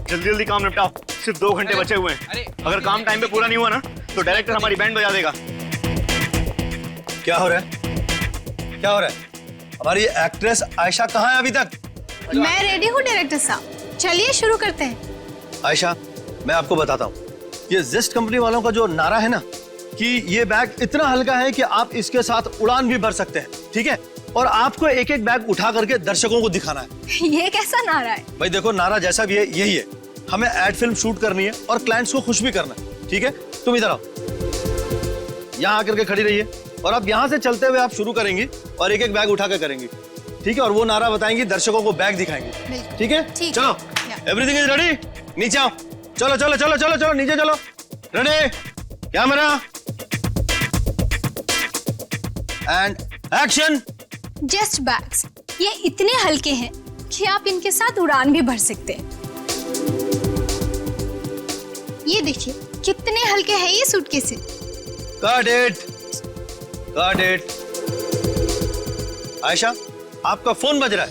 जल्दी जल्दी काम निपटाओ, सिर्फ 2 घंटे बचे हुए हैं। अगर काम टाइम पे पूरा नहीं हुआ ना तो डायरेक्टर हमारी बैंड बजा देगा। क्या हो रहा है? क्या हो रहा है? हमारी एक्ट्रेस आयशा कहाँ है अभी तक? मैं रेडी हूँ डायरेक्टर साहब, चलिए शुरू करते हैं। आयशा, मैं आपको बताता हूँ, ये जेस्ट कंपनी वालों का जो नारा है ना कि ये बैग इतना हल्का है कि आप इसके साथ उड़ान भी भर सकते हैं, ठीक है? और आपको एक एक बैग उठा करके दर्शकों को दिखाना है। ये कैसा नारा है? भाई देखो, नारा जैसा भी है यही है। हमें एड फिल्म शूट करनी है और क्लाइंट्स को खुश भी करना है, ठीक है? तुम इधर आओ, यहाँ आकर के खड़ी रहिए और अब यहाँ से चलते हुए आप शुरू करेंगी और एक एक बैग उठा कर करेंगी, ठीक है? और वो नारा बताएंगी, दर्शकों को बैग दिखाएंगे, ठीक है? चलो, एवरीथिंग इज रेडी, नीचे आओ, चलो चलो चलो चलो चलो नीचे चलो, ready, camera and action. Just bags, ये इतने हल्के हैं कि आप इनके साथ उड़ान भी भर सकते हैं। ये देखिए कितने हल्के हैं ये suitcases. Got it, got it। Ayesha, आपका फोन बज रहा है?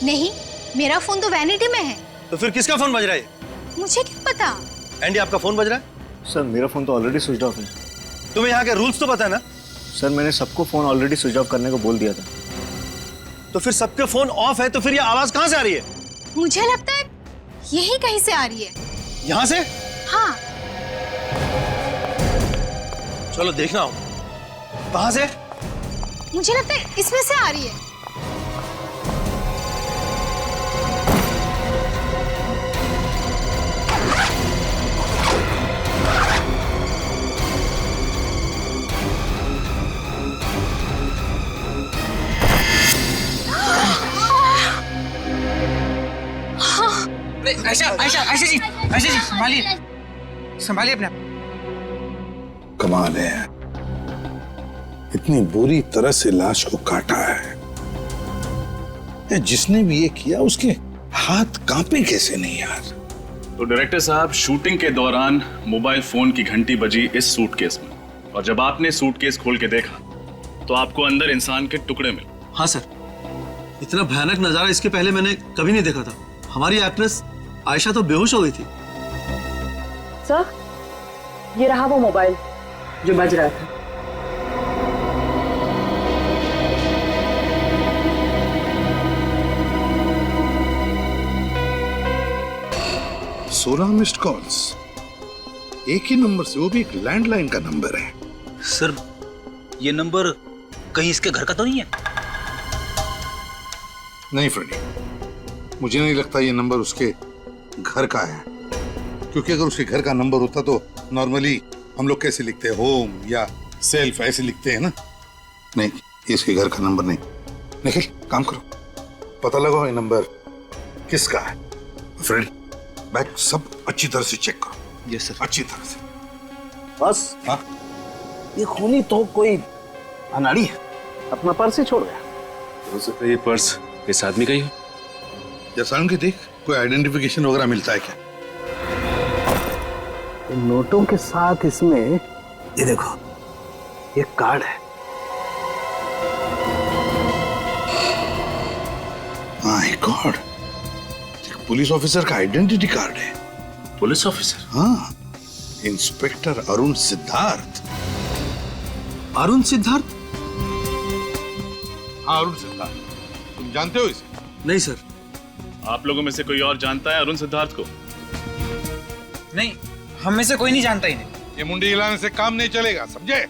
नहीं, मेरा फोन तो वैनिटी में है। तो फिर किसका फोन बज रहा है? मुझे क्या पता। एंडी, आपका फोन बज रहा है? सर मेरा फोन तो ऑलरेडी स्विच ऑफ है। तुम्हें यहाँ के रूल्स तो पता है ना? सर मैंने सबको फोन ऑलरेडी स्विच ऑफ करने को बोल दिया था। तो फिर सबके फोन ऑफ है तो फिर ये आवाज कहाँ से आ रही है? मुझे लगता है यही कहीं से आ रही है। यहाँ से? हाँ। चलो देखना हो, कहाँ से? मुझे लगता है इसमें से आ रही है। आयशा आयशा आयशा जी, आयशा जी संभालिए, संभालिए अपने आप। कमाल है, इतनी बुरी तरह से लाश को काटा है। जिसने भी ये किया उसके हाथ कांपे कैसे नहीं यार? तो डायरेक्टर साहब, शूटिंग के दौरान मोबाइल फोन की घंटी बजी इस सूटकेस में, और जब आपने सूटकेस खोल के देखा तो आपको अंदर इंसान के टुकड़े मिले। हाँ सर, इतना भयानक नजारा इसके पहले मैंने कभी नहीं देखा था। हमारी एक्ट्रेस आयशा तो बेहोश हो गई थी। सर, ये रहा वो मोबाइल जो बज रहा था। सोलह मिस्ड कॉल्स, एक ही नंबर से, वो भी एक लैंडलाइन का नंबर है। सर, ये नंबर कहीं इसके घर का तो नहीं है? नहीं फ्रेंडी, मुझे नहीं लगता ये नंबर उसके घर का है, क्योंकि अगर उसके घर का नंबर होता तो नॉर्मली हम लोग कैसे लिखते हैं, होम या सेल्फ ऐसे लिखते हैं ना। नहीं, ये इसके घर का नंबर नहीं। निखिल, काम करो, पता लगाओ ये नंबर किसका है। फ्रेंड, बैग सब अच्छी तरह से चेक करो। Yes sir. अच्छी तरह से। बस हाँ, ये खूनी तो कोई अनाड़ी है, अपना पर्स ही छोड़ गया। हो सकता है ये पर्स इस आदमी का ही हो। जैसा उनकी देख, कोई आइडेंटिफिकेशन वगैरह मिलता है क्या? नोटों के साथ इसमें ये देखो, ये कार्ड है। माय गॉड, पुलिस ऑफिसर का आइडेंटिटी कार्ड है। Police officer? हाँ, इंस्पेक्टर अरुण सिद्धार्थ। अरुण सिद्धार्थ? हाँ, अरुण सिद्धार्थ। तुम जानते हो इसे? नहीं सर। आप लोगों में से कोई और जानता है अरुण सिद्धार्थ को? नहीं, हम में से कोई नहीं जानता इन्हें। ये मुंडी हिलाने से काम नहीं चलेगा, समझे?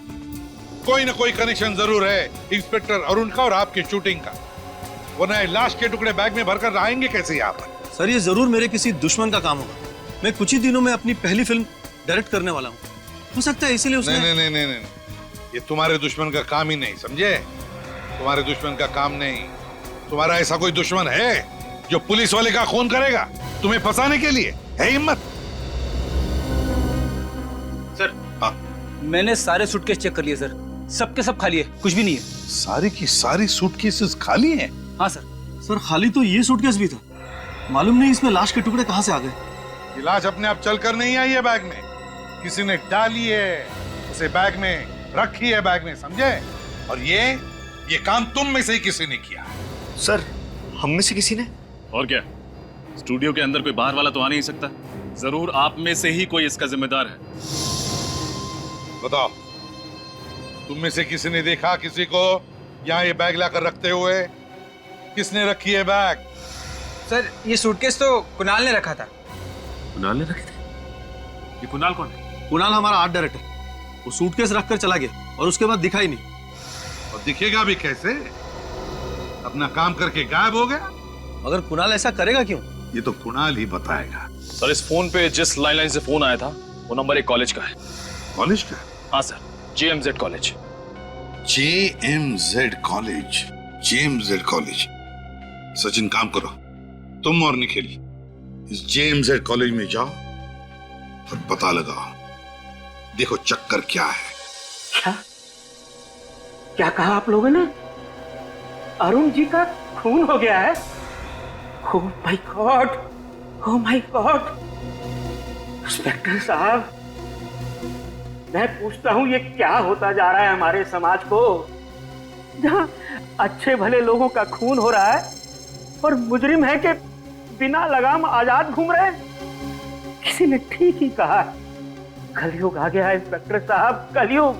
कोई ना कोई कनेक्शन जरूर है इंस्पेक्टर अरुण का और आपकी शूटिंग का, वरना लाश के टुकड़े बैग में भरकर आएंगे कैसे यहाँ पर? सर, ये जरूर मेरे किसी दुश्मन का काम होगा। मैं कुछ ही दिनों में अपनी पहली फिल्म डायरेक्ट करने वाला हूँ, हो सकता है इसीलिए उसने। नहीं नहीं नहीं नहीं, ये तुम्हारे दुश्मन का काम ही नहीं, समझे? तुम्हारे दुश्मन का काम नहीं। तुम्हारा ऐसा कोई दुश्मन है जो पुलिस वाले का खून करेगा तुम्हें फंसाने के लिए? है हिम्मत? सर, हाँ, मैंने सारे सूटकेस चेक कर लिए सर, सबके सब खाली है, कुछ भी नहीं है। सारी की सारी सूटकेसेस खाली हैं? हाँ सर। सर, खाली तो ये सूटकेस भी था, मालूम नहीं इसमें लाश के टुकड़े कहाँ से आ गए। ये लाश अपने आप चलकर नहीं आई है बैग में, किसी ने डाली है उसे बैग में, रखी है बैग में, समझे? और ये काम तुम में से ही किसी ने किया। सर, हम में से किसी ने? और क्या, स्टूडियो के अंदर कोई बाहर वाला तो आ नहीं सकता। जरूर आप में से ही कोई इसका जिम्मेदार है। बताओ, तुम में से किसी ने देखा किसी को यहाँ ये बैग लाकर रखते हुए? किसने रखी है बैग? सर ये सूटकेस तो कुणाल ने रखा था। कुणाल ने रखे थे? ये कुणाल कौन है? कुणाल हमारा आर्ट डायरेक्टर। वो सूटकेस रखकर चला गया और उसके बाद दिखा ही नहीं। और दिखेगा भी कैसे? अपना काम करके गायब हो गया। मगर कुणाल ऐसा करेगा क्यों? ये तो कुणाल ही बताएगा। सर इस फोन पे जिस लैंडलाइन से फोन आया था वो नंबर एक कॉलेज का है। कॉलेज का? हाँ sir, JMZ college. JMZ college, JMZ college. Sachin काम करो, तुम और निखिल इस JMZ कॉलेज में जाओ और पता लगाओ। देखो चक्कर क्या है। क्या क्या कहा आप लोगों ने? अरुण जी का खून हो गया है? Oh my God, oh my God. Inspector साहब, मैं पूछता हूं ये क्या होता जा रहा है हमारे समाज को, जहां अच्छे भले लोगों का खून हो रहा है और मुजरिम है कि बिना लगाम आजाद घूम रहे हैं। किसी ने ठीक ही कहा, कलयुग आ गया है इंस्पेक्टर साहब, कलयुग,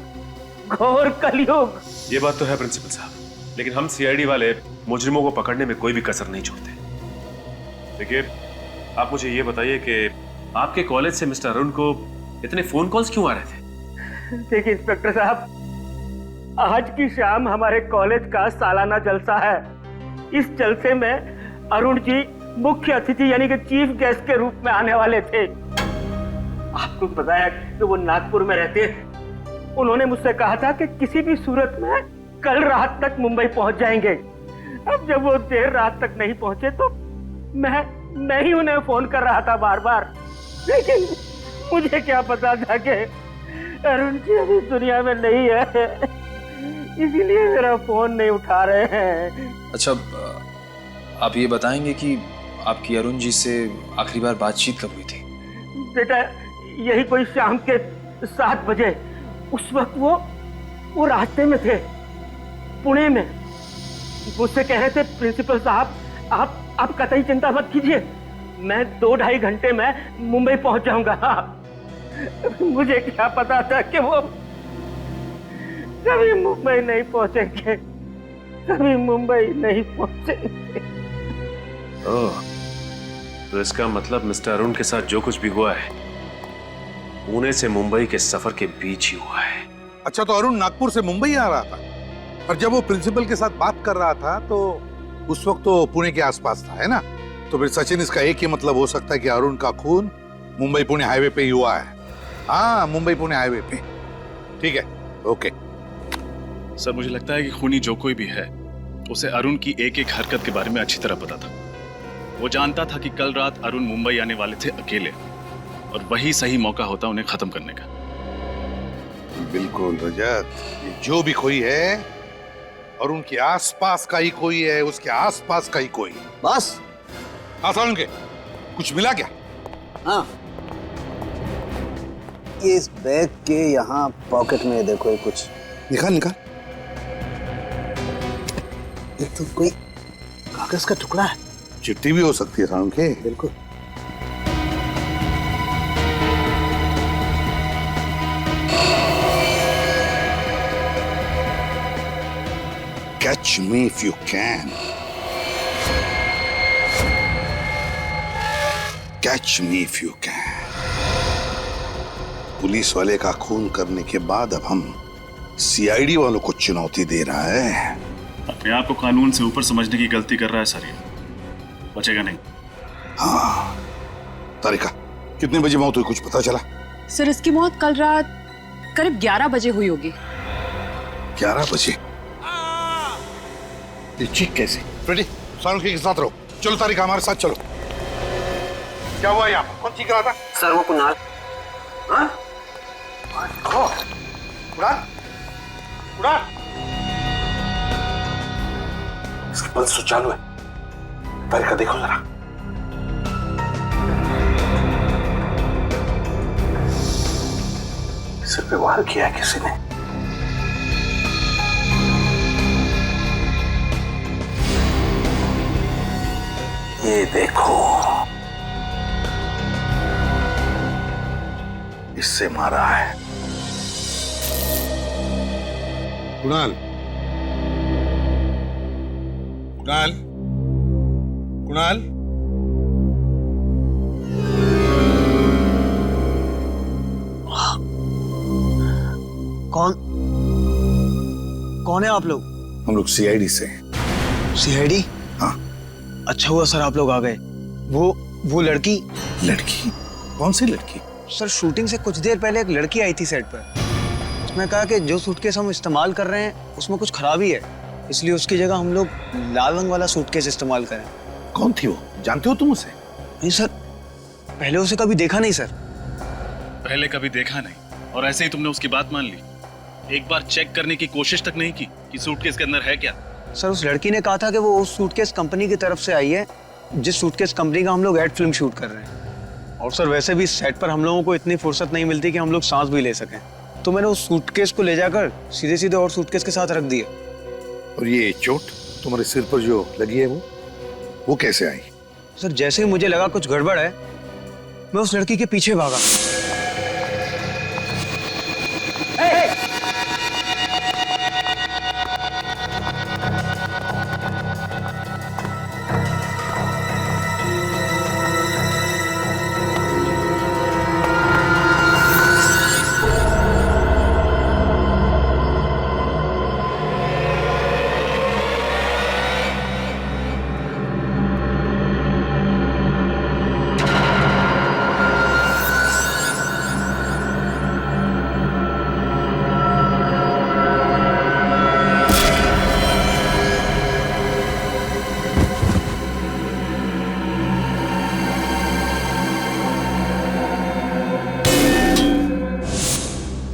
घोर कलयुग। ये बात तो है प्रिंसिपल साहब, लेकिन हम CID वाले मुजरिमों को पकड़ने में कोई भी कसर नहीं छोड़ते। देखिए, आप मुझे ये बताइए कि आपके कॉलेज से मिस्टर अरुण को इतने फोन कॉल्स क्यों आ रहे थे? देखिए इंस्पेक्टर साहब, आज की शाम हमारे कॉलेज का सालाना जलसा है। इस जलसे में अरुण जी मुख्य अतिथि यानी कि चीफ गेस्ट के रूप में आने वाले थे। आपको बताया कि वो नागपुर में रहते हैं। उन्होंने मुझसे कहा था कि किसी भी सूरत में कल रात तक मुंबई पहुंच जाएंगे। अब जब वो देर रात तक नहीं पहुंचे तो मैं ही उन्हें फोन कर रहा था बार बार, लेकिन मुझे क्या पता था कि अरुण जी अभी दुनिया में नहीं है, इसीलिए मेरा फोन नहीं उठा रहे हैं। अच्छा, आप ये बताएंगे कि आपकी अरुण जी से आखिरी बार बातचीत कब हुई थी? बेटा, यही कोई शाम के 7 बजे। उस वक्त वो रास्ते में थे, पुणे में। मुझसे कह रहे थे प्रिंसिपल साहब, आप कतई चिंता मत कीजिए, मैं 2-2.5 घंटे में मुंबई पहुंच जाऊंगा। मुझे क्या पता था कि वो कभी मुंबई नहीं पहुंचेंगे, कभी मुंबई नहीं पहुंचेंगे। ओह, तो इसका मतलब मिस्टर अरुण के साथ जो कुछ भी हुआ है पुणे से मुंबई के सफर के बीच ही हुआ है। अच्छा, तो अरुण नागपुर से मुंबई आ रहा था और जब वो प्रिंसिपल के साथ बात कर रहा था तो उस वक्त तो पुणे के आसपास था, है ना? तो फिर सचिन, इसका एक ही मतलब हो सकता है कि अरुण का खून मुंबई पुणे हाईवे पे ही हुआ है। हाँ, मुंबई पुणे हाईवे पे। ठीक है, ओके। सर मुझे लगता है कि खूनी जो कोई भी है उसे अरुण की एक एक हरकत के बारे में अच्छी तरह पता था। वो जानता था कि कल रात अरुण मुंबई आने वाले थे अकेले, और वही सही मौका होता उन्हें खत्म करने का। बिल्कुल रजत, ये जो भी कोई है और उनके आसपास का ही कोई है, उसके आसपास का ही कोई। बस आसान के कुछ मिला क्या? हाँ, ये इस बैग के यहाँ पॉकेट में देखो, ये कुछ निकाल निकाल। ये तो कोई कागज का टुकड़ा है। चिट्ठी भी हो सकती है साउंड के। बिल्कुल। Catch me if you can. Catch me if you can. Police वाले का खून करने के बाद अब हम CID वालों को चुनौती दे रहा है। अपने आप को कानून से ऊपर समझने की गलती कर रहा है सर, ये बचेगा नहीं। हाँ, तारिका, कितने बजे मौत हुई, कुछ पता चला? सर इसकी मौत कल रात करीब 11 बजे हुई होगी। 11 बजे? ये चीख कैसे? रेडी, सानुकी के साथ रहो। चलो तारिका, हमारे साथ चलो। क्या हुआ यहाँ? कौन चीख रहा था? सर वो कुणाल। हाँ? उड़ान? उड़ान? इसकी पल्स तो चालू है। तारिका देखो जरा। सिर पे वार किया है किसी ने। ये देखो, इससे मारा है। कुणाल, कुणाल, कुणाल, कौन है आप लोग? हम लोग सीआईडी से। सीआईडी? हाँ। अच्छा हुआ सर आप लोग आ गए। वो लड़की। लड़की? कौन सी लड़की? सर शूटिंग से कुछ देर पहले एक लड़की आई थी सेट पर। उसने कहा कि जो सूटकेस हम इस्तेमाल कर रहे हैं उसमें कुछ खराबी है, इसलिए उसकी जगह हम लोग लाल रंग वाला सूटकेस इस्तेमाल करें। कौन थी वो? जानते हो तुम उसे? नहीं सर, पहले उसे कभी देखा नहीं सर। पहले कभी देखा नहीं और ऐसे ही तुमने उसकी बात मान ली? एक बार चेक करने की कोशिश तक नहीं की कि सूटकेस के अंदर है क्या? सर उस लड़की ने कहा था कि वो उस सूटकेस कंपनी की तरफ से आई है जिस सूटकेस कंपनी का हम लोग एड फिल्म शूट कर रहे हैं। और सर वैसे भी सेट पर हम लोगों को इतनी फुर्सत नहीं मिलती कि हम लोग सांस भी ले सकें, तो मैंने उस सूटकेस को ले जाकर सीधे सीधे और सूटकेस के साथ रख दिया। और ये चोट तुम्हारे सिर पर जो लगी है वो कैसे आई? सर जैसे ही मुझे लगा कुछ गड़बड़ है, मैं उस लड़की के पीछे भागा।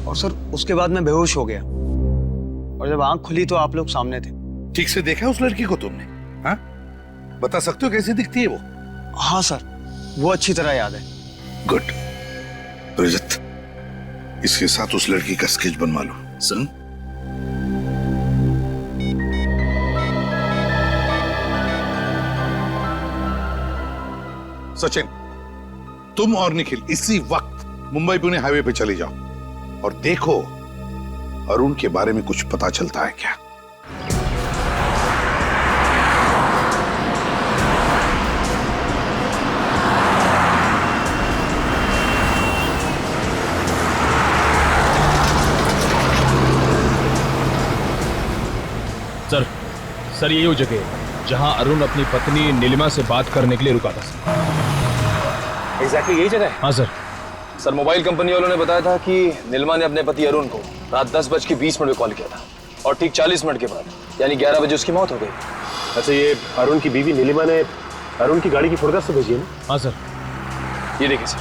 और सर उसके बाद मैं बेहोश हो गया और जब आंख खुली तो आप लोग सामने थे। ठीक से देखा उस लड़की को तुमने? हाँ, बता सकते हो कैसी दिखती है वो? हाँ सर, वो अच्छी तरह याद है। गुड। रजत, इसके साथ उस लड़की का स्केच बनवा लो। सन, सचिन, तुम और निखिल इसी वक्त मुंबई पुणे हाईवे पे चले जाओ और देखो अरुण के बारे में कुछ पता चलता है क्या। सर यही वो जगह है जहां अरुण अपनी पत्नी नीलिमा से बात करने के लिए रुका था। एग्जैक्टली यही जगह है? हाँ सर। सर मोबाइल कंपनी वालों ने बताया था कि नीलिमा ने अपने पति अरुण को रात 10:20 पे कॉल किया था और ठीक 40 मिनट के बाद यानी 11 बजे उसकी मौत हो गई। अच्छा, ये अरुण की बीवी नीलिमा ने अरुण की गाड़ी की फोटोग्राफ तो भेजी है ना? हाँ सर। ये देखिए सर।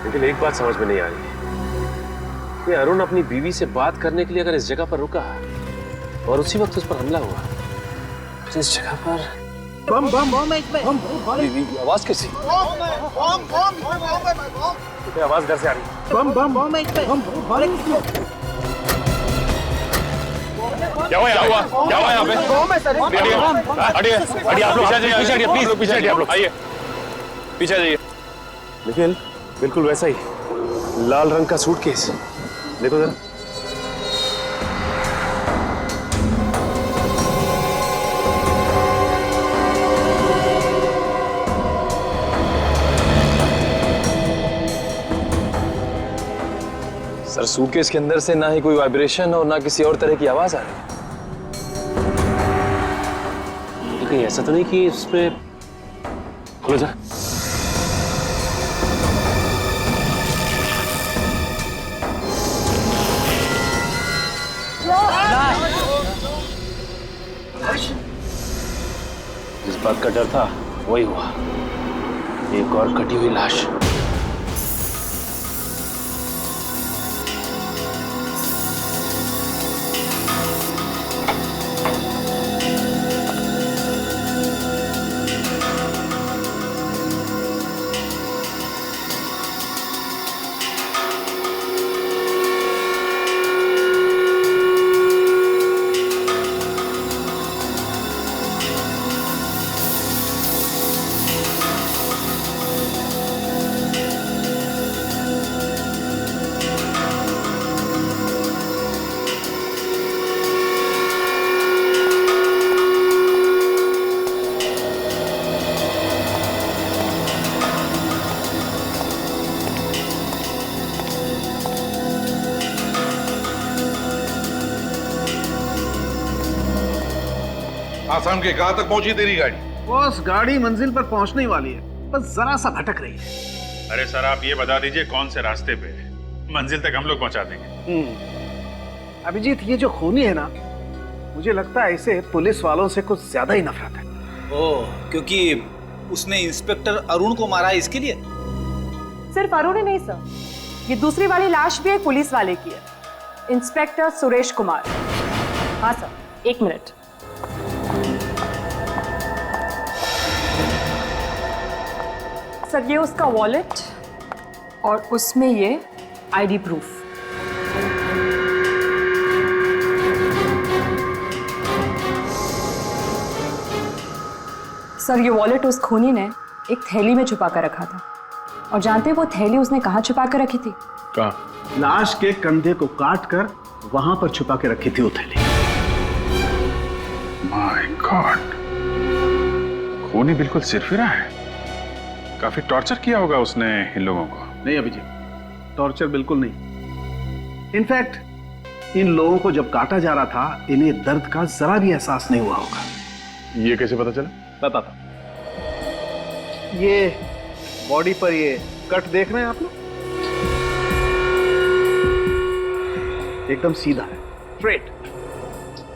लेकिन एक बात समझ में नहीं आ रही है कि अरुण अपनी बीवी से बात करने के लिए अगर इस जगह पर रुका और उसी वक्त उस पर हमला हुआ तो इस जगह पर आवाज कैसी? आवाज घर से आ रही है। क्या हुआ यहाँ पे? हटिए आप लोग, पीछे हटिए प्लीज, पीछे हटिए आप लोग, आइए पीछे जाइए। निखिल, बिल्कुल वैसा ही लाल रंग का सूटकेस, देखो जरा। सर सूटकेस के अंदर से ना ही कोई वाइब्रेशन और ना किसी और तरह की आवाज आ रही है। कहीं ऐसा तो नहीं कि इसमें खोलो जरा। जिस बात का डर था वही हुआ, एक और कटी हुई लाश। आसाम के कहां तक पहुंची तेरी गाड़ी? बॉस गाड़ी मंजिल पर पहुंचने वाली है, बस जरा सा भटक रही है। अरे सर, आप ये बता दीजिए कौन से रास्ते पे है? मंजिल तक हम लोग पहुंचा देंगे। अभिजीत, ये जो खूनी है ना, मुझे लगता है इसे पुलिस वालों से कुछ ज्यादा ही नफरत है। ओह, क्योंकि उसने इंस्पेक्टर अरुण को मारा है इसके लिए? सिर्फ अरुण ही नहीं सर, ये दूसरी वाली लाश भी एक पुलिस वाले की है, इंस्पेक्टर सुरेश कुमार। हाँ सर, 1 मिनट। सर, ये उसका वॉलेट और उसमें ये आईडी प्रूफ। सर, ये वॉलेट उस खूनी ने एक थैली में छुपा कर रखा था, और जानते हैं वो थैली उसने कहाँ छुपा कर रखी थी? कहाँ? लाश के कंधे को काट कर वहां पर छुपा के रखी थी वो थैली। माय गॉड, खूनी बिल्कुल सिरफिरा है। काफी टॉर्चर किया होगा उसने इन लोगों को। नहीं अभिजीत, टॉर्चर बिल्कुल नहीं। इनफैक्ट इन लोगों को जब काटा जा रहा था, इन्हें दर्द का जरा भी एहसास नहीं हुआ होगा। ये कैसे पता चला? बताता। ये बॉडी पर ये कट देख रहे हैं आप लोग, एकदम सीधा है, स्ट्रेट।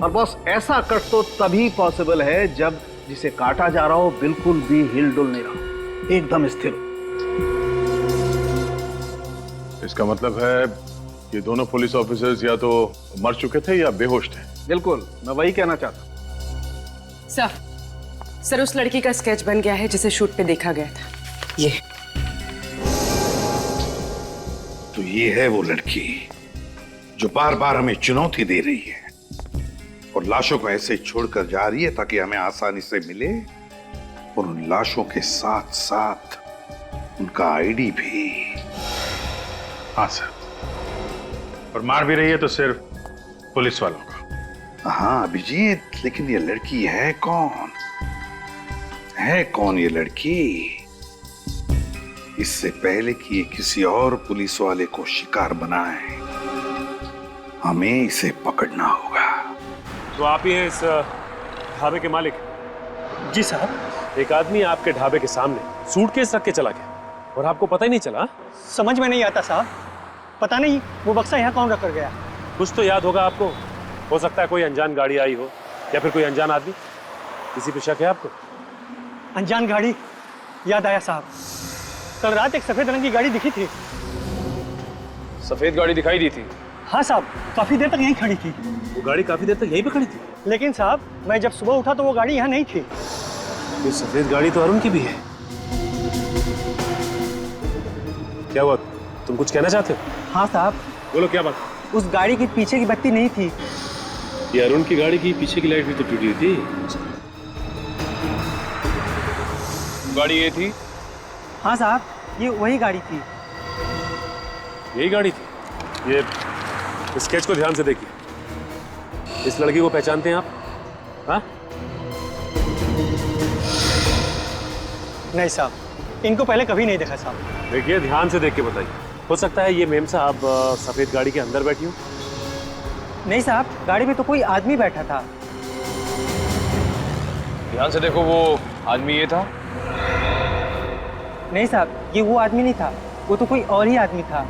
और बॉस, ऐसा कट तो तभी पॉसिबल है जब जिसे काटा जा रहा हो बिल्कुल भी हिल डुल नहीं रहा, एकदम स्थिर हो। इसका मतलब है ये दोनों पुलिस ऑफिसर्स या तो मर चुके थे या बेहोश थे। बिल्कुल, मैं वही कहना चाहता। सर, उस लड़की का स्केच बन गया है जिसे शूट पे देखा गया था। ये तो ये है वो लड़की जो बार बार हमें चुनौती दे रही है और लाशों को ऐसे छोड़कर जा रही है ताकि हमें आसानी से मिले, और उन लाशों के साथ साथ उनका आईडी भी। हाँ सर, और मार भी रही है तो सिर्फ पुलिस वालों को। हाँ अभिजीत, लेकिन ये लड़की है कौन? है कौन ये लड़की? इससे पहले कि ये किसी और पुलिस वाले को शिकार बनाए, हमें इसे पकड़ना होगा। तो आप ही हैं इस ढाबे के मालिक? जी साहब। एक आदमी आपके ढाबे के सामने सूटकेस रख के चला गया और आपको पता ही नहीं चला? समझ में नहीं आता साहब, पता नहीं वो बक्सा यहाँ कौन रख कर गया। कुछ तो याद होगा आपको। हो सकता है कोई अनजान गाड़ी आई हो या फिर कोई अनजान आदमी। किसी पे शक है आपको? अनजान गाड़ी याद आया साहब, कल रात एक सफेद रंग की गाड़ी दिखी थी। सफेद गाड़ी दिखाई दी थी? हाँ साहब, काफी देर तक यहीं खड़ी थी। वो गाड़ी काफी देर तक यहीं पे खड़ी थी? लेकिन साहब, मैं जब सुबह उठा तो वो गाड़ी यहाँ नहीं थी। ये सफेद गाड़ी तो अरुण की भी है। क्या हुआ, तुम कुछ कहना चाहते हो? हाँ साहब। बोलो, क्या बात? उस गाड़ी की पीछे की बत्ती नहीं थी। ये अरुण की गाड़ी की पीछे की लाइट भी तो टूटी हुई थी। गाड़ी ये थी? हाँ साहब, ये वही गाड़ी थी। यही गाड़ी थी? ये स्केच को ध्यान से देखिए। इस लड़की को पहचानते हैं आप? हाँ? नहीं साहब, इनको पहले कभी नहीं देखा साहब। देखिए, ध्यान से देख के बताइए। हो सकता है ये मेम साहब सफेद गाड़ी के अंदर बैठी हो। नहीं साहब, गाड़ी में तो कोई आदमी बैठा था। ध्यान से देखो, वो आदमी ये था? नहीं साहब, ये वो आदमी नहीं था, वो तो कोई और ही आदमी था।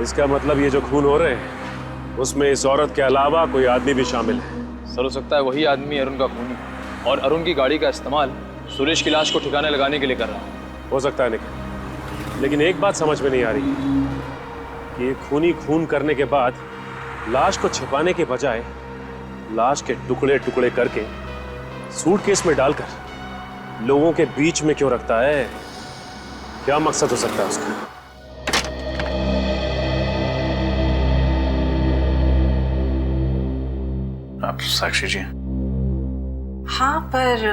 इसका मतलब ये जो खून हो रहे हैं उसमें इस औरत के अलावा कोई आदमी भी शामिल है। सर, हो सकता है वही आदमी अरुण का खूनी, और अरुण की गाड़ी का इस्तेमाल सुरेश की लाश को ठिकाने लगाने के लिए कर रहा है। हो सकता है निखिल, लेकिन एक बात समझ में नहीं आ रही कि खूनी खून करने के बाद लाश को छिपाने के बजाय लाश के टुकड़े टुकड़े करके सूटकेस में डालकर लोगों के बीच में क्यों रखता है? क्या मकसद हो सकता है उसका? आप साक्षी जी? हाँ, पर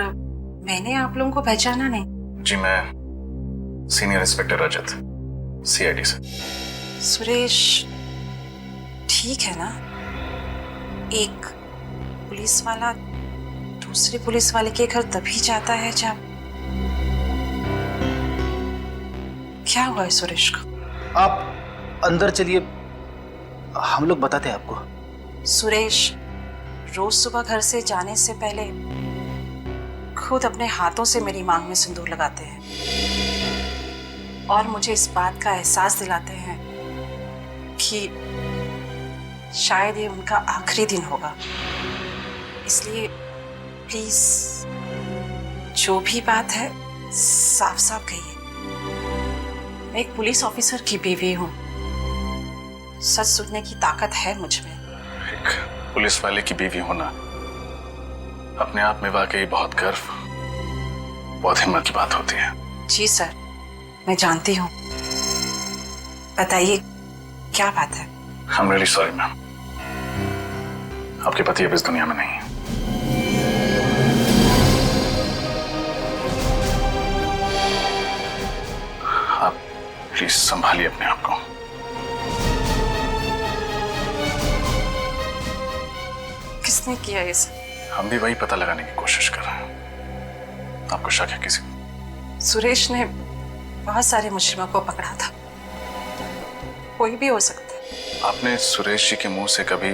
मैंने आप लोगों को पहचाना नहीं। जी, मैं सीनियर इंस्पेक्टर रजत, सीआईडी से। सुरेश ठीक है ना? एक पुलिस वाला दूसरे पुलिस वाले के घर तभी जाता है जब... क्या हुआ है सुरेश को? आप अंदर चलिए, हम लोग बताते हैं आपको। सुरेश रोज सुबह घर से जाने से पहले खुद अपने हाथों से मेरी मांग में सिंदूर लगाते हैं और मुझे इस बात का एहसास दिलाते हैं कि शायद ये उनका आखिरी दिन होगा। इसलिए प्लीज जो भी बात है साफ साफ कहिए। मैं एक पुलिस ऑफिसर की बीवी हूँ, सच सुनने की ताकत है मुझ में। एक पुलिस वाले की बीवी होना अपने आप में वाकई बहुत गर्व, बहुत हिम्मत की बात होती है। जी सर, मैं जानती हूँ। बताइए क्या बात है? I'm really sorry मैम, आपके पति अब इस दुनिया में नहीं है। आप प्लीज संभालिए अपने आप को। किसने किया ये सब? हम भी वही पता लगाने की कोशिश कर रहे हैं। आपको शक है किसी को? सुरेश ने बहुत सारे मुजरिमों को पकड़ा था, कोई भी हो सकता है। आपने सुरेश जी के मुंह से कभी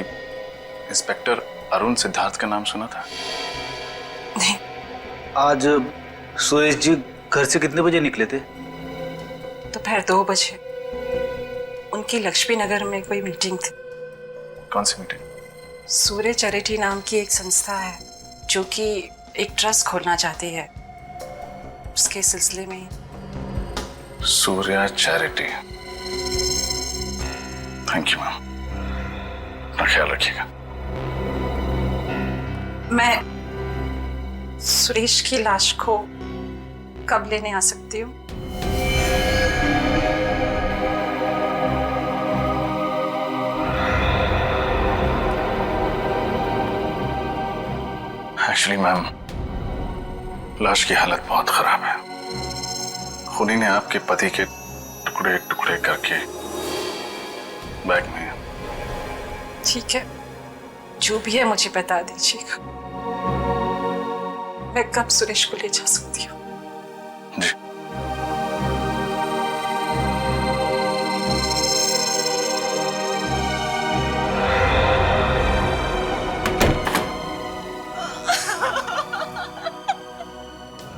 इंस्पेक्टर अरुण सिद्धार्थ का नाम सुना था? नहीं। आज सुरेश जी घर से कितने बजे निकले थे? दोपहर 2 बजे। उनकी लक्ष्मी नगर में कोई मीटिंग थी। कौन सी मीटिंग? सूर्य चैरिटी नाम की एक संस्था है जो कि एक ट्रस्ट खोलना चाहती है, उसके सिलसिले में। Surya charity. Thank you ma'am, अपना ख्याल रखिएगा। मैं सुरेश की लाश को कब लेने आ सकती हूँ? एक्चुअली मैम, लाश की हालत बहुत खराब है। खूनी ने आपके पति के टुकड़े टुकड़े करके बैग में। ठीक है, जो भी है मुझे बता दीजिएगा। मैं कब सुरेश को ले जा सकती हूँ? जी।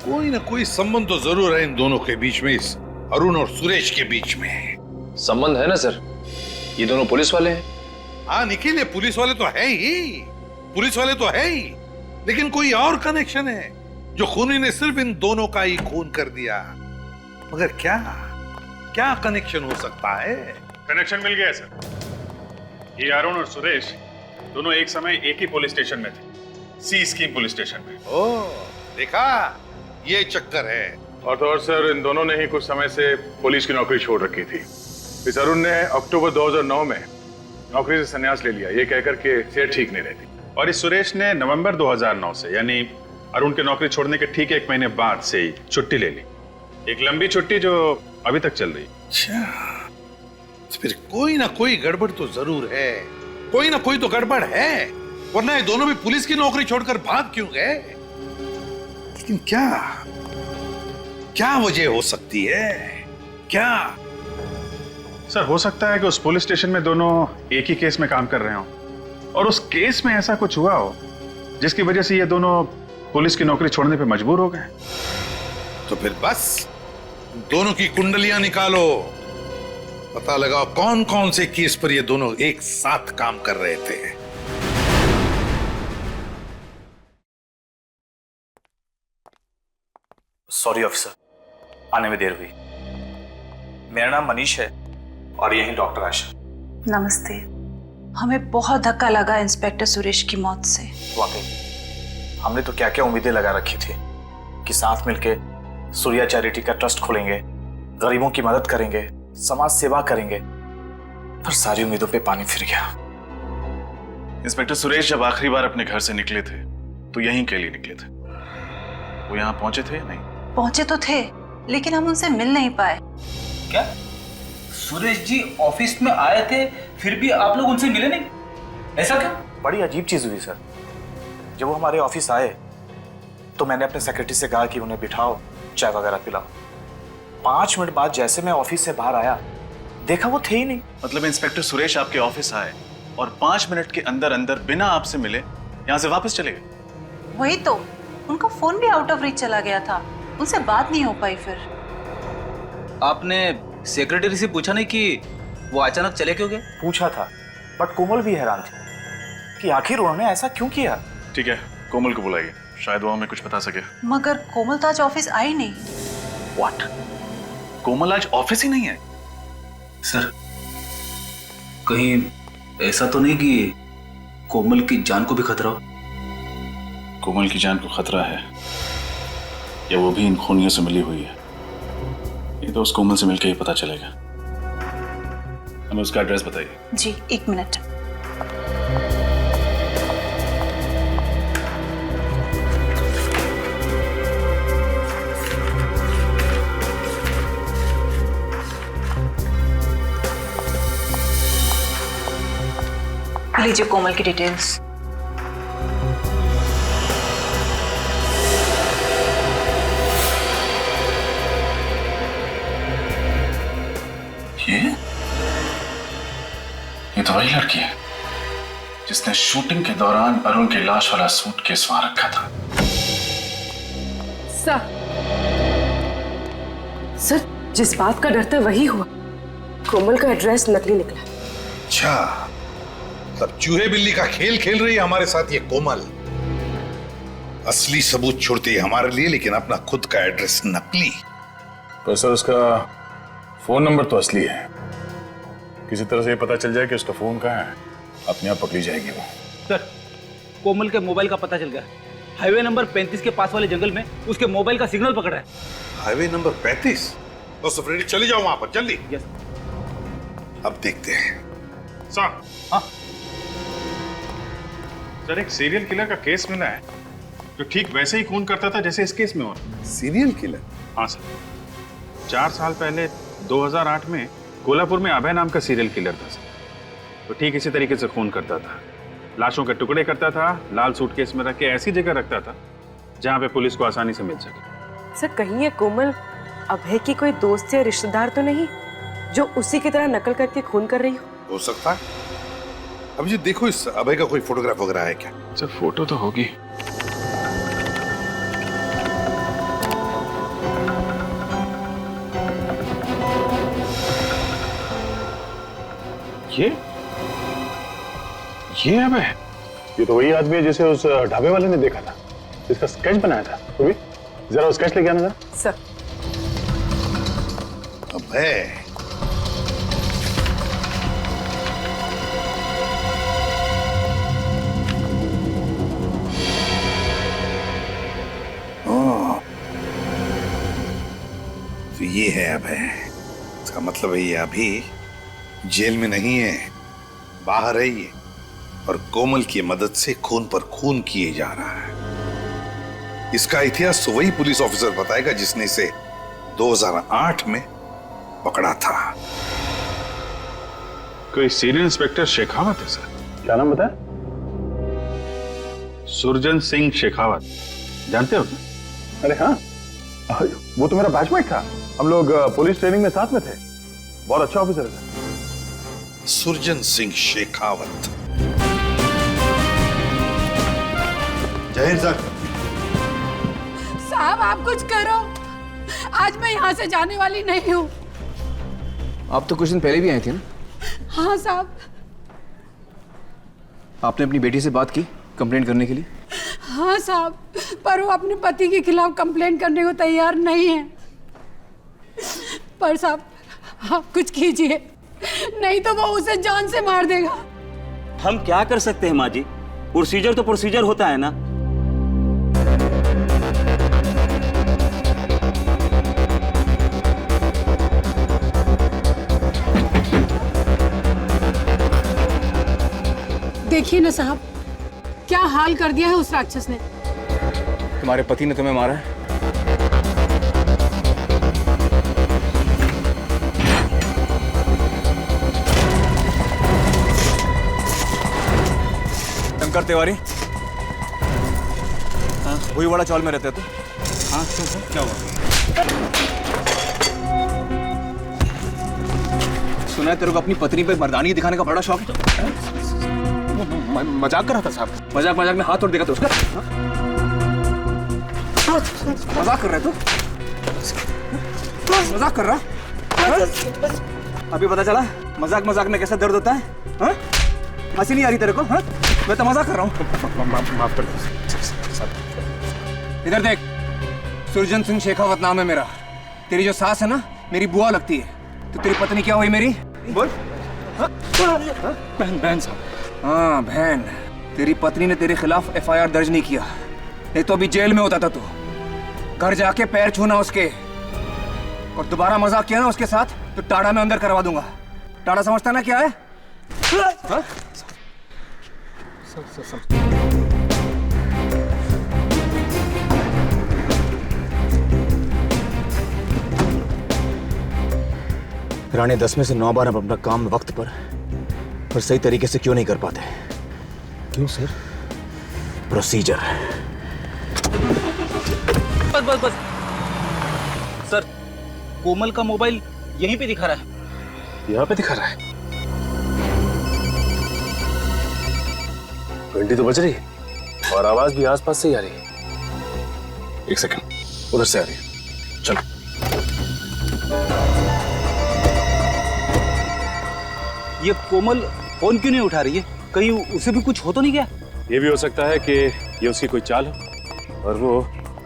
कोई ना कोई संबंध तो जरूर है इन दोनों के बीच में, इस अरुण और सुरेश के बीच में। संबंध है ना सर, ये दोनों पुलिस वाले हैं। हाँ निखिल, ये पुलिस वाले तो है ही, पुलिस वाले तो है ही, लेकिन कोई और कनेक्शन है जो खूनी ने सिर्फ इन दोनों का ही खून कर दिया। मगर क्या क्या कनेक्शन हो सकता है? कनेक्शन मिल गया सर। ये अरुण और सुरेश दोनों एक समय एक ही पुलिस स्टेशन में थे, सी स्कीम पुलिस स्टेशन में। ओह, देखा, ये चक्कर है। और तो और सर, इन दोनों ने ही कुछ समय से पुलिस की नौकरी छोड़ रखी थी। इस अरुण ने अक्टूबर 2009 में नौकरी से संन्यास ले लिया, ये कहकर के सेहत ठीक नहीं रहती। और इस सुरेश ने नवंबर 2009 से, यानी अरुण की नौकरी छोड़ने के ठीक 1 महीने बाद से ही छुट्टी ले ली। एक लंबी छुट्टी जो अभी तक चल रही। अच्छा, तो फिर कोई ना कोई गड़बड़ तो जरूर है, कोई ना कोई तो गड़बड़ है, वरना ये दोनों भी पुलिस की नौकरी छोड़कर भाग क्यों गए? लेकिन क्या क्या वजह हो सकती है? क्या? सर, हो सकता है कि उस पुलिस स्टेशन में दोनों एक ही केस में काम कर रहे हो और उस केस में ऐसा कुछ हुआ हो जिसकी वजह से ये दोनों पुलिस की नौकरी छोड़ने पे मजबूर हो गए। तो फिर बस दोनों की कुंडलियां निकालो, पता लगाओ कौन कौन से केस पर ये दोनों एक साथ काम कर रहे थे। सॉरी ऑफिसर, आने में देर हुई। मेरा नाम मनीष है और यही डॉक्टर आशा। नमस्ते। हमें बहुत धक्का लगा इंस्पेक्टर सुरेश की मौत से। वाकई हमने तो क्या क्या उम्मीदें लगा रखी थी कि साथ मिलके सूर्या चैरिटी का ट्रस्ट खोलेंगे, गरीबों की मदद करेंगे, समाज सेवा करेंगे, पर सारी उम्मीदों पे पानी फिर गया। इंस्पेक्टर सुरेश जब आखिरी बार अपने घर से निकले थे तो यहीं के लिए निकले थे। वो यहाँ पहुंचे थे या नहीं? पहुंचे तो थे, लेकिन हम उनसे मिल नहीं पाए। क्या सुरेश जी ऑफिस में आए थे फिर भी आप लोग उनसे मिले नहीं? ऐसा क्या? बड़ी अजीब चीज हुई सर। जब वो हमारे ऑफिस आए तो मैंने अपने सेक्रेटरी से कहा कि उन्हें बिठाओ, चाय वगैरह पिलाओ। 5 मिनट बाद जैसे मैं ऑफिस से बाहर आया, देखा वो थे ही नहीं। मतलब इंस्पेक्टर सुरेश आपके ऑफिस आए और 5 मिनट के अंदर अंदर बिना आपसे मिले यहाँ से वापस चले गए। वही तो, उनका फोन भी आउट ऑफ रीच चला गया था, उनसे बात नहीं हो पाई। फिर आपने सेक्रेटरी से पूछा नहीं कि वो अचानक चले क्यों गए? पूछा था, बट कोमल भी हैरान थी कि आखिर उन्होंने ऐसा क्यों किया। ठीक है, कोमल को बुलाइए, शायद वो हमें कुछ बता सके। मगर कोमल तो आज ऑफिस आई नहीं। व्हाट? कोमल आज ऑफिस ही नहीं है? सर, कहीं ऐसा तो नहीं कि कोमल की जान को भी खतरा हो? कोमल की जान को खतरा है या वो भी इन खूनियों से मिली हुई है, ये तो उस कोमल से मिलकर ही पता चलेगा। हमें उसका एड्रेस बताइए। जी, 1 मिनट। लीजिए कोमल की डिटेल्स। ये तो वही लड़की है जिसने शूटिंग के दौरान अरुण की लाश वाला सूटकेस वहां रखा था। सर, जिस बात का डर था वही हुआ। कोमल का एड्रेस नकली निकला। अच्छा, तब चूहे बिल्ली का खेल खेल रही है हमारे साथ ये कोमल। असली सबूत छोड़ती है हमारे लिए, लेकिन अपना खुद का एड्रेस नकली। पर सर, उसका फोन नंबर तो असली है। किसी तरह से ये पता चल जाए कि उसका फोन कहाँ है, अपने आप पकड़ी जाएगी वो। सर, कोमल के मोबाइल का पता चल गया। हाईवे नंबर 35 के पास वाले जंगल में उसके मोबाइल का सिग्नल पकड़ा है। Highway number 35? तो सफरेडी चले जाओ वहां पर जल्दी। यस। अब देखते हैं। सर, हाँ सर, एक सीरियल किलर का केस मिला है जो ठीक वैसे ही खून करता था जैसे इस केस में हुआ। Serial killer? हाँ सर, 4 साल पहले 2008 में कोल्हापुर में अभय नाम का सीरियल किलर था सर। तो ठीक इसी तरीके से खून करता था, लाशों के टुकड़े करता था, लाल सूटकेस में रख के ऐसी जगह रखता था जहां पे पुलिस को आसानी से मिल सके। सर, कहीं ये कोमल अभय की कोई दोस्त या रिश्तेदार तो नहीं जो उसी की तरह नकल करके खून कर रही हो सकता है। अब ये देखो, इस अभय का कोई फोटोग्राफ वगैरह है क्या? सर, फोटो तो होगी। ये अबे, ये तो वही आदमी है जिसे उस ढाबे वाले ने देखा था, जिसका स्केच बनाया था। तो भी जरा वो स्केच लेके आना था। सर, अबे, तो ये है अभय। इसका मतलब है ये अभी जेल में नहीं है, बाहर है ये, और कोमल की मदद से खून पर खून किए जा रहा है। इसका इतिहास तो वही पुलिस ऑफिसर बताएगा जिसने इसे 2008 में पकड़ा था। कोई सीनियर इंस्पेक्टर शेखावत है सर। क्या नाम बताया? सुरजन सिंह शेखावत, जानते हो? अरे हाँ, वो तो मेरा बैचमेट था। हम लोग पुलिस ट्रेनिंग में साथ में थे। बहुत अच्छा ऑफिसर है। सुरजन सिंह शेखावत। जय हिंद सर। साहब, आप कुछ करो, आज मैं यहाँ से जाने वाली नहीं हूँ। आप तो कुछ दिन पहले भी आए थे ना? हाँ साहब। आपने अपनी बेटी से बात की कंप्लेंट करने के लिए? हाँ साहब, पर वो अपने पति के खिलाफ कंप्लेंट करने को तैयार नहीं है। पर साहब, आप कुछ कीजिए, नहीं तो वो उसे जान से मार देगा। हम क्या कर सकते हैं माँ जी? प्रोसीजर तो प्रोसीजर होता है ना। देखिए ना साहब, क्या हाल कर दिया है उस राक्षस ने। तुम्हारे पति ने तुम्हें मारा है? शंकर तिवारी, हाँ, वही वाला चौल में रहते हो तुम? हाँ, क्या हुआ? सुना है तेरे को अपनी पत्नी पे मर्दानी दिखाने का बड़ा शौक है। मजाक कर रहा था साहब। मजाक में हाथ तोड़ देगा तो उसका मजाक कर रहा है तू? मजाक कर रहा? अभी पता चला मजाक में कैसा दर्द होता है? हाँ? हंसी नहीं आ रही तेरे को? हाँ? मैं तो मजाक कर रहा हूँ। माफ कर दो। इधर देख, सुरजन सिंह शेखावत नाम है मेरा। तेरी जो सास है ना, मेरी बुआ लगती है। तो तेरी पत्नी क्या हुई मेरी? बोल। बहन साहब। हाँ बहन। तेरी पत्नी ने तेरे खिलाफ FIR दर्ज नहीं किया, नहीं तो अभी जेल में होता था तू। घर जाके पैर छूना उसके, और दोबारा मजाक किया ना उसके साथ तो टाड़ा में अंदर करवा दूंगा। टाड़ा समझता ना क्या है? हाँ? राणे 10 में से 9 बार हम अपना काम वक्त पर और सही तरीके से क्यों नहीं कर पाते? क्यों सर? प्रोसीजर। बस सर, कोमल का मोबाइल यहीं पे दिखा रहा है। यहाँ पे दिखा रहा है? घंटी तो बज रही है और आवाज भी आसपास से ही आ रही है। एक सेकंड, उधर से आ रही है। चलो। ये कोमल फोन क्यों नहीं उठा रही है? कहीं उसे भी कुछ हो तो नहीं गया? ये भी हो सकता है कि ये उसकी कोई चाल हो और वो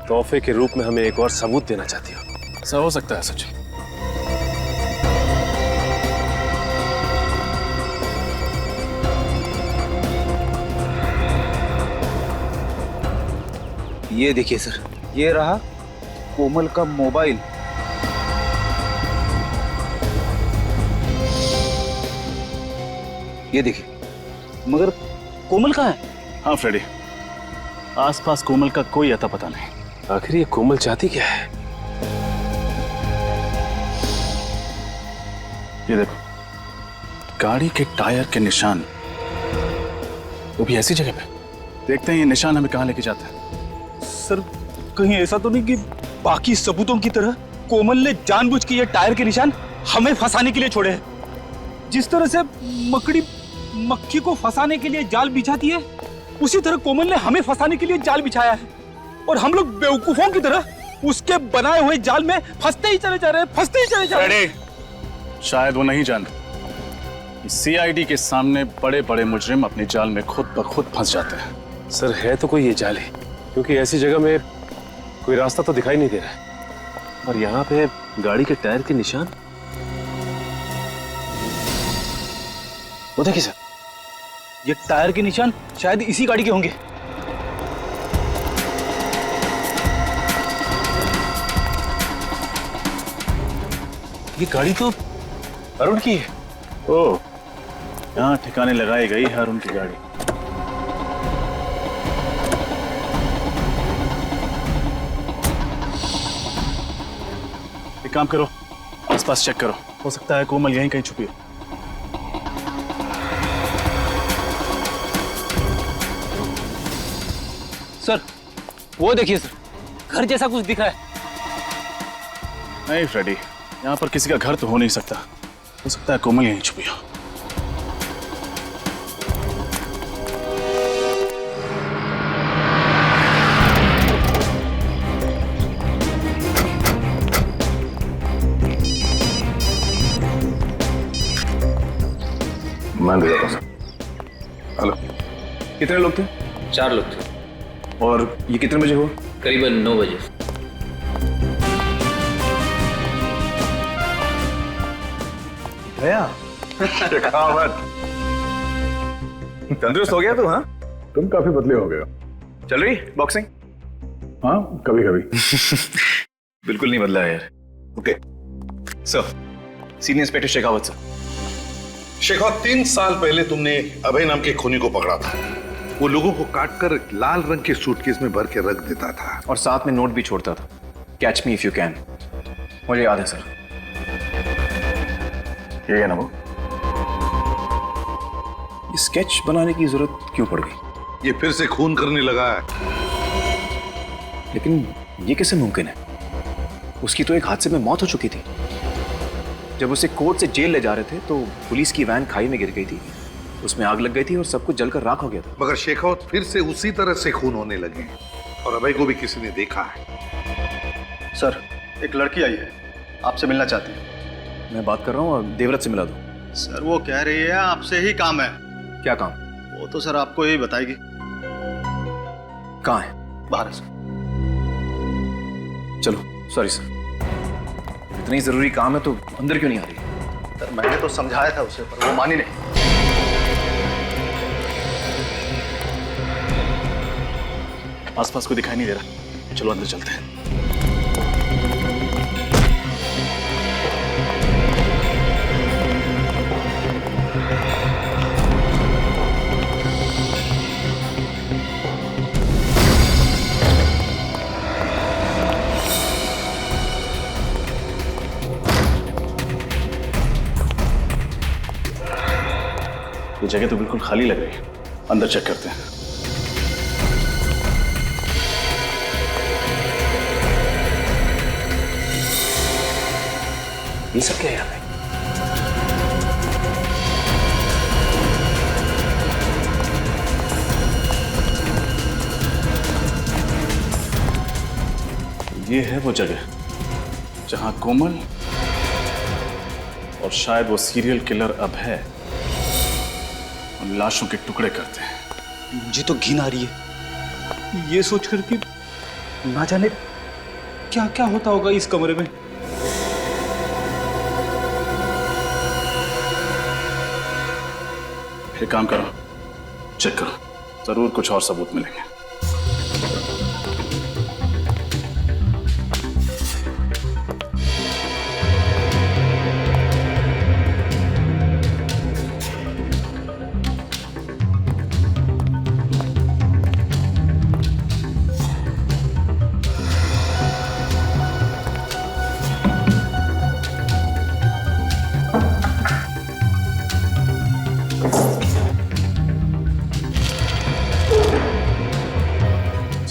तोहफे के रूप में हमें एक और सबूत देना चाहती हो। ऐसा हो सकता है सचिन। ये देखिए सर, ये रहा कोमल का मोबाइल। ये देखिए, मगर कोमल कहाँ है? हाँ फ्रेडी, आसपास कोमल का कोई अता पता नहीं। आखिर ये कोमल चाहती क्या है? ये देखो, गाड़ी के टायर के निशान, वो भी ऐसी जगह पे। देखते हैं ये निशान हमें कहाँ लेके जाता है। सर, कहीं ऐसा तो नहीं कि बाकी सबूतों की तरह कोमल ने जानबूझ के ये टायर के निशान हमें फंसाने के लिए छोड़े हैं? जिस तरह से मकड़ी मक्खी को फंसाने के लिए जाल बिछाती है, उसी तरह कोमल ने हमें फंसाने के लिए जाल बिछाया है, और हम लोग बेवकूफों की तरह उसके बनाए हुए जाल में फंसते ही चले जा रहे हैं। शायद वो नहीं जानते, CID के सामने बड़े बड़े मुजरिम अपने जाल में खुद ब खुद फंस जाते हैं। सर, है तो कोई ये जाल है, क्योंकि ऐसी जगह में कोई रास्ता तो दिखाई नहीं दे रहा है, और यहाँ पे गाड़ी के टायर के निशान। वो देखिए सर, ये टायर के निशान शायद इसी गाड़ी के होंगे। ये गाड़ी तो अरुण की है। ओह, यहाँ ठिकाने लगाई गई है अरुण की गाड़ी। एक काम करो, आसपास चेक करो, हो सकता है कोमल यहीं कहीं छुपी हो। सर, वो देखिए सर, घर जैसा कुछ दिख रहा है। नहीं फ्रेडी, यहाँ पर किसी का घर तो हो नहीं सकता, हो सकता है कोमल यहीं छुपी हो। मान लिया सर। हेलो, कितने लोग थे? 4 लोग थे। और ये कितने बजे हुआ? करीबन 9 बजे। भैया तंदुरुस्त हो गया तू? हाँ, तुम काफी बदले हो गए हो। चल रही बॉक्सिंग? हाँ, कभी कभी। बिल्कुल नहीं बदला है यार। Okay sir, senior inspector Shekhawat sir. Shekhawat, 3 साल पहले तुमने अभय नाम के खूनी को पकड़ा था। वो लोगों को काटकर लाल रंग के सूटकेस में भर के रख देता था और साथ में नोट भी छोड़ता था, catch me if you can. मुझे याद है सर। ये है ना वो? ये स्केच बनाने की जरूरत क्यों पड़ गई? ये फिर से खून करने लगा है। लेकिन ये कैसे मुमकिन है? उसकी तो एक हादसे में मौत हो चुकी थी। जब उसे कोर्ट से जेल ले जा रहे थे तो पुलिस की वैन खाई में गिर गई थी। उसमें आग लग गई थी और सब कुछ जलकर राख हो गया था। मगर शेखावत फिर से उसी तरह से खून होने लगे हैं और अभय को भी किसी ने देखा है। सर, एक लड़की आई है, आपसे मिलना चाहती है। मैं बात कर रहा हूँ, देवव्रत से मिला दो। सर, वो कह रही है आपसे ही काम है। क्या काम? वो तो सर आपको ही बताएगी। कहाँ है? बाहर है सर। चलो, सॉरी सर, इतनी जरूरी काम है तो अंदर क्यों नहीं आ रही? सर, मैंने तो समझाया था उसे, पर वो मानी नहीं। आसपास को दिखाई नहीं दे रहा, चलो अंदर चलते हैं। ये जगह तो बिल्कुल खाली लग रही है, अंदर चेक करते हैं। ये सब क्या है यहाँ पे? ये है वो जगह जहां कोमल और शायद वो सीरियल किलर अभय उन लाशों के टुकड़े करते हैं। मुझे तो घिन आ रही है ये सोचकर कि ना जाने क्या क्या होता होगा इस कमरे में। एक काम करो, चेक करो, जरूर कुछ और सबूत मिलेंगे।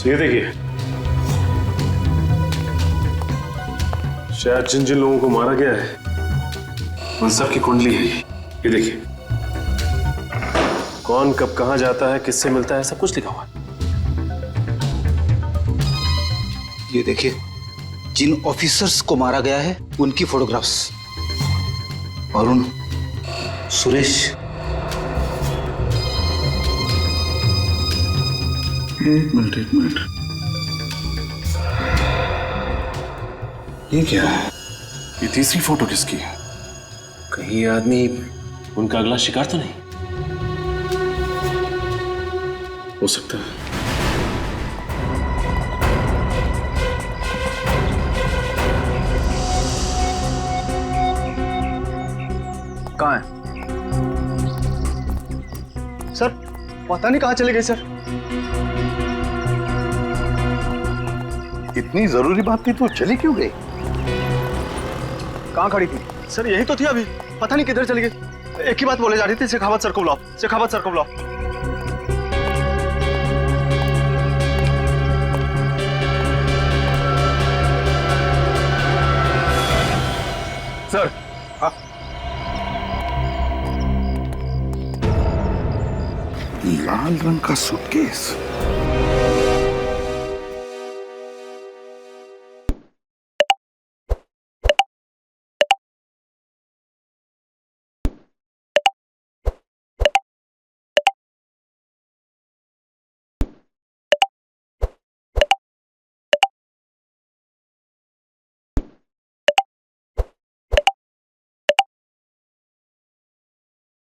ये देखिए, शायद जिन जिन लोगों को मारा गया है उन सब की कुंडली है ये देखिए। कौन कब कहां जाता है, किससे मिलता है, सब कुछ लिखा हुआ है। ये देखिए, जिन ऑफिसर्स को मारा गया है उनकी फोटोग्राफ्स। अरुण, सुरेश। एक मिनट। ये क्या है? ये तीसरी फोटो किसकी है? कहीं ये आदमी उनका अगला शिकार तो नहीं हो सकता है। कहाँ है? सर, पता नहीं कहाँ चले गए सर। इतनी जरूरी बात थी तो चली क्यों गई? कहाँ खड़ी थी? सर, यही तो थी अभी, पता नहीं किधर चली गई। एक ही बात बोले जा रही थी, शेखावत सर को बुलाओ, शेखावत सर को बुलाओ। सर, लाल रंग का सूटकेस।